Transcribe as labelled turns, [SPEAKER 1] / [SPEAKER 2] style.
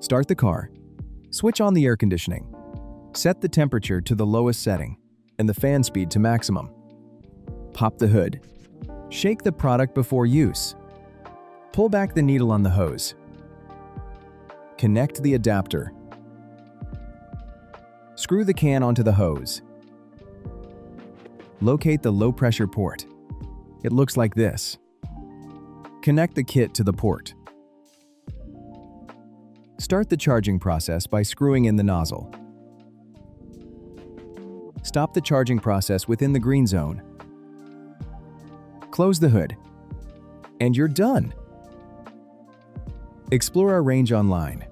[SPEAKER 1] Start the car. Switch on the air conditioning. Set the temperature to the lowest setting and the fan speed to maximum. Pop the hood. Shake the product before use. Pull back the needle on the hose. Connect the adapter. Screw the can onto the hose. Locate the low-pressure port. It looks like this. Connect the kit to the port. Start the charging process by screwing in the nozzle. Stop the charging process within the green zone. Close the hood. And you're done! Explore our range online.